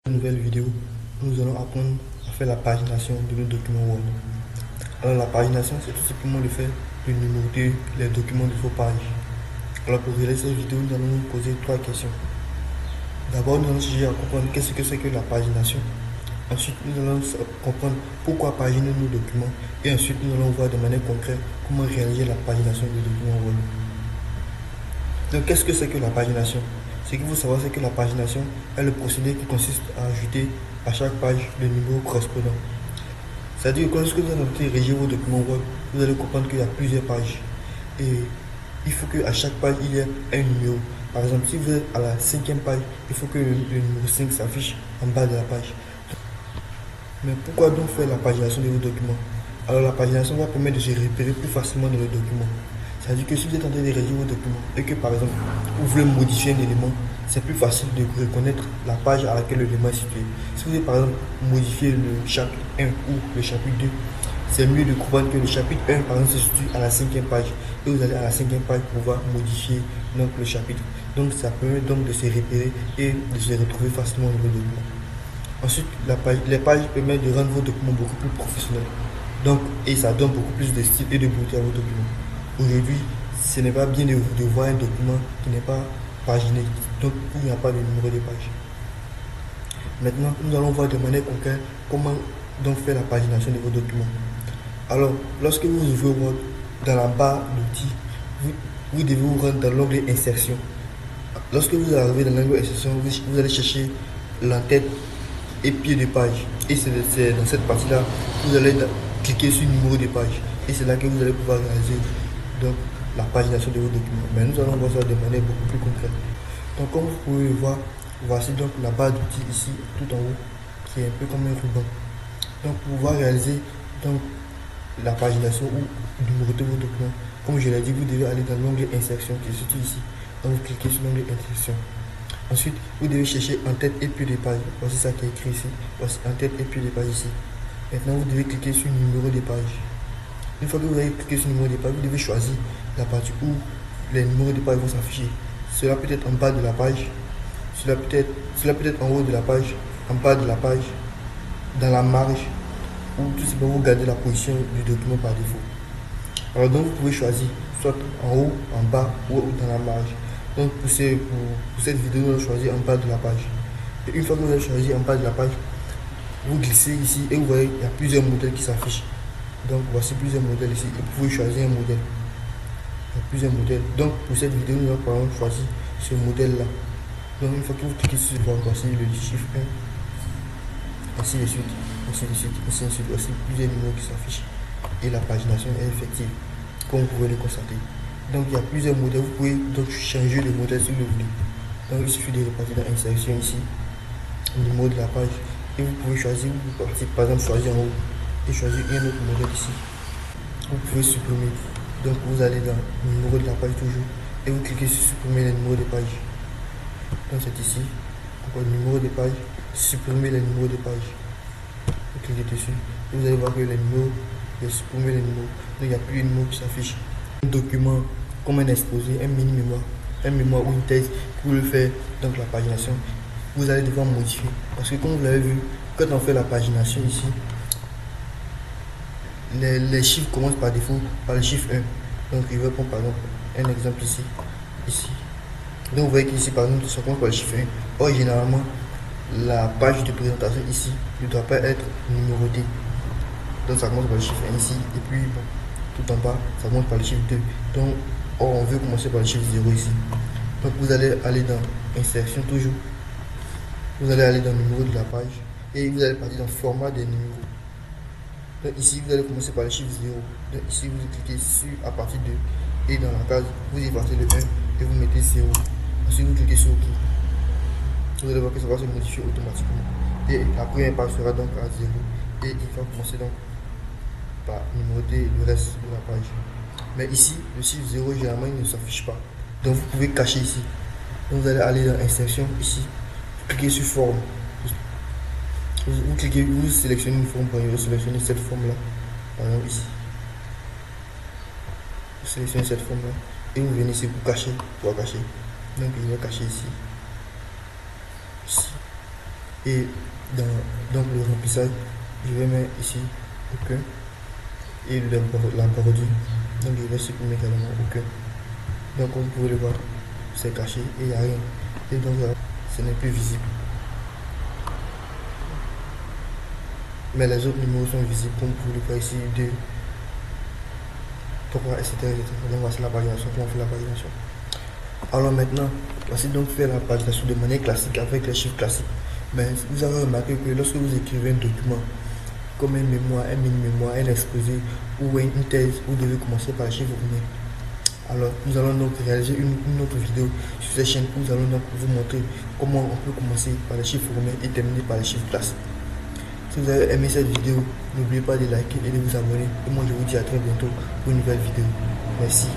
Nouvelle vidéo, nous allons apprendre à faire la pagination de nos documents Word. Alors la pagination, c'est tout simplement le fait de numéroter les documents de vos pages. Alors pour réaliser cette vidéo, nous allons nous poser trois questions. D'abord, nous allons chercher à comprendre qu'est-ce que c'est que la pagination. Ensuite, nous allons comprendre pourquoi paginer nos documents. Et ensuite, nous allons voir de manière concrète comment réaliser la pagination des documents Word. Donc, qu'est-ce que c'est que la pagination? Ce qu'il faut savoir, c'est que la pagination est le procédé qui consiste à ajouter à chaque page le numéro correspondant. C'est-à-dire que lorsque vous allez rédiger vos documents Word, vous allez comprendre qu'il y a plusieurs pages. Et il faut qu'à chaque page, il y ait un numéro. Par exemple, si vous êtes à la 5e page, il faut que le numéro 5 s'affiche en bas de la page. Mais pourquoi donc faire la pagination de vos documents? Alors la pagination va permettre de se repérer plus facilement dans le document. C'est-à-dire que si vous êtes en train de rédiger vos documents et que par exemple vous voulez modifier un élément, c'est plus facile de reconnaître la page à laquelle l'élément est situé. Si vous voulez par exemple modifier le chapitre 1 ou le chapitre 2, c'est mieux de comprendre que le chapitre 1 par exemple se situe à la 5e page et vous allez à la 5e page pour pouvoir modifier donc, le chapitre. Donc ça permet donc de se repérer et de se retrouver facilement dans vos documents. Ensuite, les pages permettent de rendre vos documents beaucoup plus professionnels. Donc, et ça donne beaucoup plus de style et de beauté à vos documents. Aujourd'hui, ce n'est pas bien de voir un document qui n'est pas paginé, donc il n'y a pas de numéro de page. Maintenant, nous allons voir de manière concrète comment donc faire la pagination de vos documents. Alors, lorsque vous ouvrez Word, dans la barre d'outils, vous devez vous rendre dans l'onglet Insertion. Lorsque vous arrivez dans l'onglet Insertion, vous allez chercher l'entête et pied de page. Et c'est dans cette partie-là, vous allez cliquer sur numéro de page. Et c'est là que vous allez pouvoir réaliser donc la pagination de vos documents. Mais nous allons voir ça de manière beaucoup plus concrète. Donc comme vous pouvez le voir, voici donc la barre d'outils ici tout en haut qui est un peu comme un ruban. Donc pour pouvoir réaliser donc la pagination ou numéroter vos documents, comme je l'ai dit, vous devez aller dans l'onglet Insertion qui se situe ici. Donc vous cliquez sur l'onglet Insertion. Ensuite, vous devez chercher en tête et pied de page. Voici ça qui est écrit ici. Voici en tête et pied de page ici. Maintenant, vous devez cliquer sur numéro de page. Une fois que vous avez cliqué sur le numéro de page, vous devez choisir la partie où les numéros de page vont s'afficher. Cela peut être en bas de la page, cela peut être en haut de la page, en bas de la page, dans la marge, ou tout simplement vous gardez la position du document par défaut. Alors donc vous pouvez choisir soit en haut, en bas ou dans la marge. Donc pour cette vidéo, nous allons choisir en bas de la page. Et une fois que vous avez choisi en bas de la page, vous glissez ici et vous voyez il y a plusieurs modèles qui s'affichent. Donc voici plusieurs modèles ici et vous pouvez choisir un modèle. Il y a plusieurs modèles. Donc pour cette vidéo, nous allons par exemple choisir ce modèle là. Donc une fois que vous cliquez sur voici le chiffre 1, ainsi de suite, ainsi de suite, ainsi de suite. Voici plusieurs numéros qui s'affichent et la pagination est effective, comme vous pouvez le constater. Donc il y a plusieurs modèles, vous pouvez donc changer de modèle si vous le voulez. Donc il suffit de repartir dans Insertion ici, numéro de la page, et vous pouvez choisir, vous pouvez par exemple choisir en haut et choisir un autre modèle ici. Vous pouvez supprimer. Donc vous allez dans le numéro de la page toujours et vous cliquez sur supprimer les numéros de page. Donc c'est ici, encore le numéro de page, supprimer les numéros de page. Vous cliquez dessus et vous allez voir que les numéros, vous supprimez les numéros. Donc il n'y a plus de numéros qui s'affichent. Un document comme un exposé, un mini-mémoire ou une thèse pour le faire, donc la pagination, vous allez devoir modifier. Parce que comme vous l'avez vu, quand on fait la pagination ici, les chiffres commencent par défaut par le chiffre 1. Donc je vais prendre par exemple un exemple ici. Donc vous voyez qu'ici par exemple ça commence par le chiffre 1. Or généralement la page de présentation ici ne doit pas être numérotée. Donc ça commence par le chiffre 1 ici et puis bon, tout en bas ça commence par le chiffre 2. Donc or on veut commencer par le chiffre 0 ici. Donc vous allez aller dans Insertion toujours. Vous allez aller dans le numéro de la page et vous allez partir dans format des numéros. Donc ici vous allez commencer par le chiffre 0. Donc ici vous cliquez sur à partir de et dans la case vous effacez le 1 et vous mettez 0. Ensuite vous cliquez sur OK. Vous allez voir que ça va se modifier automatiquement. Et la première page sera donc à 0. Et il va commencer donc par numéroter le reste de la page. Mais ici, le chiffre 0 généralement il ne s'affiche pas. Donc vous pouvez cacher ici. Donc vous allez aller dans Insertion ici. Vous cliquez sur Forme. Vous sélectionnez une forme, vous sélectionnez cette forme là. Par exemple ici. Vous sélectionnez cette forme là. Et vous venez ici pour cacher. Pour cacher. Donc il va cacher ici. Ici. Et donc le remplissage, je vais mettre ici aucun. Et la bordure, donc je vais supprimer également aucun. Donc comme vous pouvez le voir, c'est caché et il n'y a rien. Et donc ce n'est plus visible. Mais les autres numéros sont visibles, comme vous pouvez le voir ici, 2, 3, etc. Donc voici la pagination, comment on fait la pagination. Alors maintenant, voici donc faire la pagination de manière classique avec les chiffres classiques. Mais vous avez remarqué que lorsque vous écrivez un document, comme un mémoire, un mini-mémoire, un exposé ou une thèse, vous devez commencer par les chiffres romains. Alors, nous allons donc réaliser une autre vidéo sur cette chaîne où nous allons donc vous montrer comment on peut commencer par les chiffres romains et terminer par les chiffres classiques. Si vous avez aimé cette vidéo, n'oubliez pas de liker et de vous abonner. Et moi, je vous dis à très bientôt pour une nouvelle vidéo. Merci.